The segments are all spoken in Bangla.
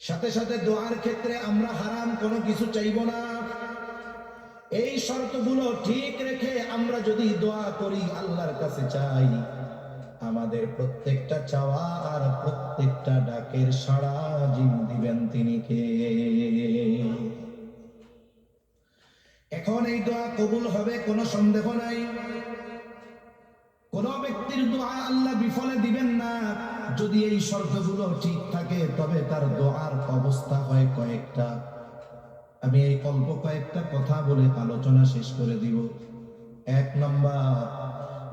সাথে সাথে দোয়ার ক্ষেত্রে আমরা হারাম কোনো কিছু চাইব না। এই শর্তগুলো ঠিক রেখে আমরা যদি দোয়া করি, আল্লাহর কাছে চাই, আমাদের প্রত্যেকটা চাওয়া আর প্রত্যেকটা ডাকের সাড়া যিনি দিবেন তিনি কে? এখন এই দোয়া কবুল হবে কোনো সন্দেহ নাই। কোন ব্যক্তির দোয়া আল্লাহ বিফলে দিবেন না যদি এই শর্তগুলো ঠিক থাকে, তবে তার দোয়ার অবস্থা হয় কয়েকটা। আমি এই অল্প কয়েকটা কথা বলে আলোচনা শেষ করে দিব। এক নম্বর,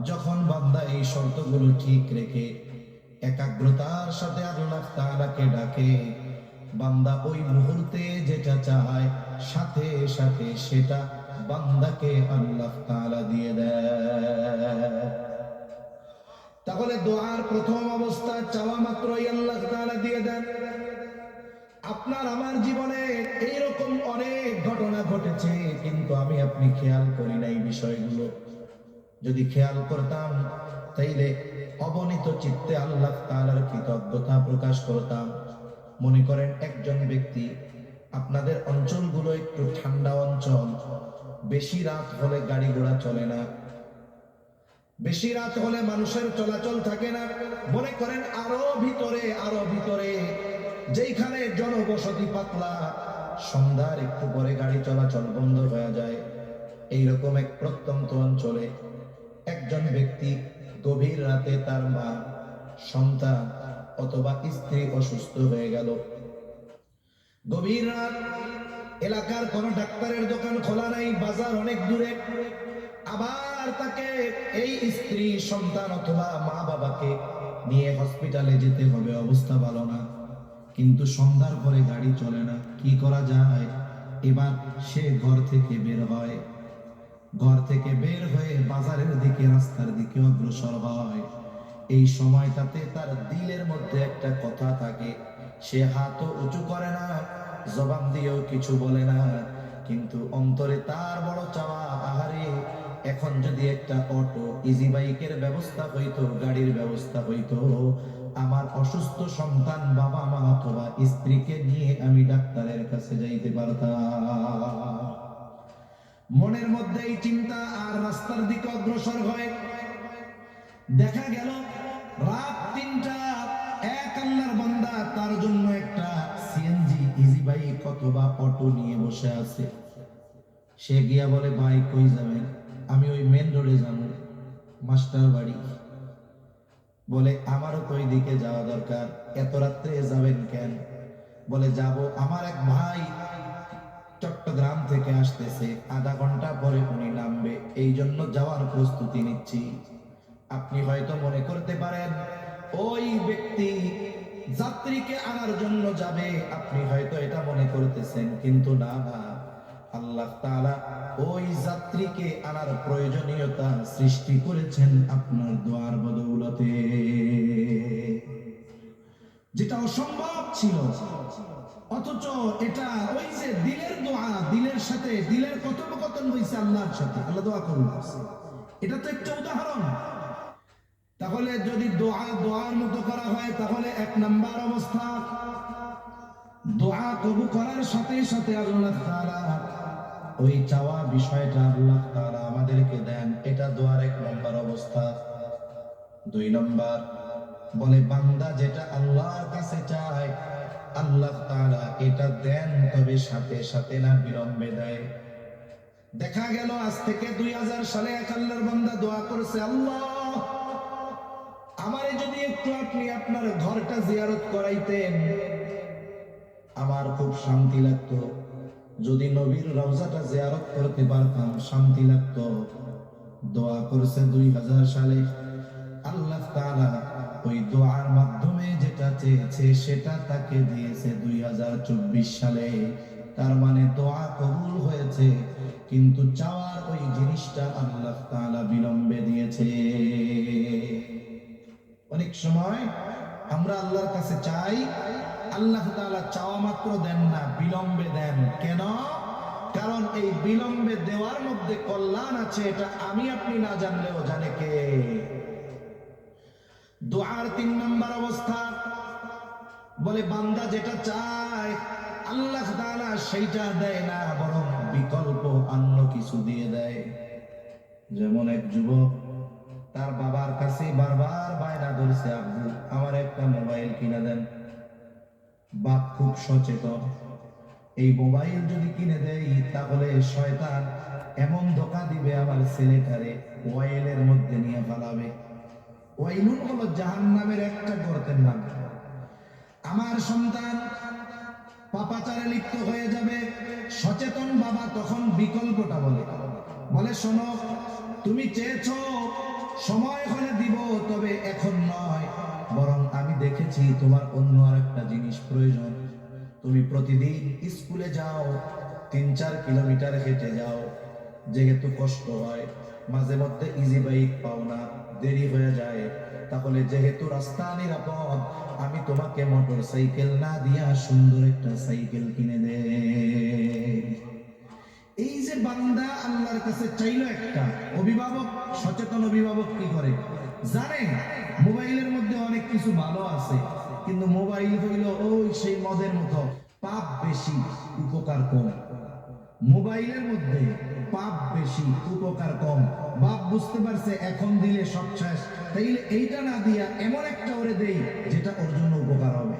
যখন বান্দা এই শর্তগুলো ঠিক রেখে একাগ্রতার সাথে আল্লাহ তাআলাকে ডাকে, বান্দা ওই মুহূর্তে যেটা চায় সাথে সাথে সেটা বান্দাকে আল্লাহ তাআলা দিয়ে দেয়। তাহলে দোয়ার প্রথম অবস্থা চাওয়া মাত্রই আল্লাহ তাআলা দিয়ে দেন। আপনার আমার জীবনে এইরকম অনেক ঘটনা ঘটেছে, কিন্তু আমি আপনি খেয়াল করি নাই বিষয়গুলো। যদি খেয়াল করতাম তাইলে অবনীত চিত্তে আল্লাহ তাআলার কৃতজ্ঞতা প্রকাশ করতাম। মনে করেন একজন ব্যক্তি, আপনাদের অঞ্চলগুলো একটু ঠান্ডা অঞ্চল, বেশি রাত হলে গাড়ি ঘোড়া চলে না, বেশি রাত হলে মানুষের চলাচল থাকে না। মনে করেন আরো ভিতরে যেখানে জনবসতি পাতলা, সন্ধ্যার একটু পরে গাড়ি চলাচল বন্ধ হয়ে যায়। এইরকম এক প্রত্যন্ত অঞ্চলে একজন ব্যক্তি গভীর রাতে তার মা, সন্তান অথবা স্ত্রী অসুস্থ হয়ে গেল। গভীর রাত, এলাকার কোন ডাক্তারের দোকান খোলা নাই, বাজার অনেক দূরে। আবার তাকে এই স্ত্রী, সন্তান অথবা মা বাবাকে নিয়ে হসপিটালে যেতে হবে, অবস্থা ভালো না। কিন্তু সন্ধ্যার পরে গাড়ি চলে না, কি করা যায়? এবার সে ঘর থেকে বের হয়, ঘর থেকে বের হয়ে বাজারের দিকে, রাস্তার দিকে অগ্রসর হয়। এই সময়টাতে তার দিলের মধ্যে একটা কথা থাকে, সে হাতও উঁচু করে না, জবান দিয়েও কিছু বলে না, কিন্তু অন্তরে তার বড় চাওয়া, আহারে এখন যদি একটা অটো, ইজি বাইকের ব্যবস্থা হইতো, গাড়ির ব্যবস্থা হইতো, আমার অসুস্থ সন্তান, বাবা মা অথবা স্ত্রীকে নিয়ে আমি ডাক্তারের কাছে যাইতে পারতাম। মনের মধ্যে এই চিন্তা, আর রাস্তার দিকে অগ্রসর হয়। দেখা গেল রাত ৩টা, এক আল্লাহর বান্দা তার জন্য একটা সিএনজি, ইজি বাইক অথবা অটো নিয়ে বসে আছে। সে গিয়া বলে, ভাই কই যাবেন? আমি ওই মেন রোডে যাবো, মাস্টার বাড়ি। বলে, আমারও তো ওই দিকে যাওয়া দরকার। এত রাত্রে যাবেন কেন? বলে, যাব, আমার এক ভাই চট্টগ্রাম থেকে আসতেছে, আধা ঘন্টা পরে উনি নামবে, এই জন্য যাওয়ার প্রস্তুতি নিচ্ছি। আপনি হয়তো মনে করতে পারেন ওই ব্যক্তি যাত্রীকে আনার জন্য যাবে, আপনি হয়তো এটা মনে করতেছেন, কিন্তু না, আল্লাহ তাআলা ওই যাত্রীকে আনার প্রয়োজনীয়তা সৃষ্টি করেছেন আপনার দোয়ার বদৌলতে, যেটা অসম্ভব ছিল। অথচ এটা ওই যে দিলের দোয়া, দিলের সাথে দিলের কথোপকথন হয়েছে আল্লাহর সাথে, আল্লাহ দোয়া করুন, এটা তো একটা উদাহরণ। তাহলে যদি দোয়ার মতো করা হয়, তাহলে ১ নাম্বার অবস্থা, দোয়া কবুল করার সাথে সাথে আল্লাহ তাআলা ওই চাওয়া বিষয়টা আল্লাহ তাআলা আমাদেরকে দেন, এটা দোয়ার ১ নাম্বার অবস্থা। ২ নাম্বার, বলে বান্দা যেটা আল্লাহর কাছে চায় আল্লাহ তাআলা এটা দেন, তবে সাথে সাথে না, বিলম্বে দেয়। দেখা গেল আজ থেকে ২০০০ সালে এক আল্লাহর বান্দা দোয়া করেছে, আল্লাহ আমারে যদি একটু আপনি আপনার ঘরটা জিয়ারত করাইতেন, আমার খুব শান্তি লাগতো। যদি নবীর রওজাটা জিয়ারত করতে পারতাম, শান্তি লাগতো। দোয়া করেছে ২০০০ সালে, আল্লাহ তাআলা ওই দোয়ার মাধ্যমে যেটা চেয়েছে সেটা তাকে দিয়েছে ২০২৪ সালে। তার মানে দোয়া কবুল হয়েছে, কিন্তু চাওয়ার ওই জিনিসটা আল্লাহ তাআলা বিলম্বে দিয়েছে। অনেক সময় আমরা আল্লাহর কাছে চাই, আল্লাহ তাআলা চাওয়া মাত্র দেন না, বিলম্বে দেন। কেন? কারণ এই বিলম্বে দেওয়ার মধ্যে কল্যাণ আছে, এটা আমি আপনি না জানলেও জানে কে? দোয়ার ৩ নাম্বার অবস্থা, বলে বান্দা যেটা চায় আল্লাহ তাআলা সেইটা দেয় না, বরং বিকল্প অন্য কিছু দিয়ে দেয়। যেমন এক যুবক তার বাবার কাছে বারবার বায়না ধরছে, আব্বু আমার একটা মোবাইল কিনে দেন। বাপ খুব সচেতন, এই মোবাইল যদি কিনে দেয় তাহলে শয়তান এমন ধোঁকা দিবে আমার ছেলেটারে ওয়াইলের মধ্যে নিয়ে ফেলাবে। ওয়াইলুন হলো জাহান্নামের একটা গর্তের নাম। আমার সন্তান পাপাচারে লিপ্ত হয়ে যাবে। সচেতন বাবা তখন বিকল্পটা বলে, বলে শোনো, তুমি চেয়েছো সময় হলে দিব, তবে এখন নয়, বরং আমি দেখেছি তোমার অন্য আরেকটা জিনিস প্রয়োজন। তুমি প্রতিদিন স্কুলে যাও, 3-4 কিলোমিটার হেঁটে যাও, যেহেতু কষ্ট হয়, মাঝে মধ্যে ইজি বাইক পাও না, দেরি হয়ে যায়, তাহলে যেহেতু রাস্তা নিরাপদ, আমি তোমাকে মোটর সাইকেল না দিয়া সুন্দর একটা সাইকেল কিনে দে। এই যে বান্দা আল্লাহর কাছে চাইলো, একটা অভিভাবক, সচেতন অভিভাবক কি করে জানে? মোবাইলের মধ্যে অনেক কিছু ভালো আছে, কিন্তু মোবাইল হইল ওই সেই মদের মতো, পাপ বেশি উপকার কম। মোবাইলের মধ্যে পাপ বেশি উপকার কম। বাপ বুঝতে পারছে এখন দিলে সব শেষ, তাইলে এইটা না দিয়া এমন একটা ওরে দেই যেটা ওর জন্য উপকার হবে।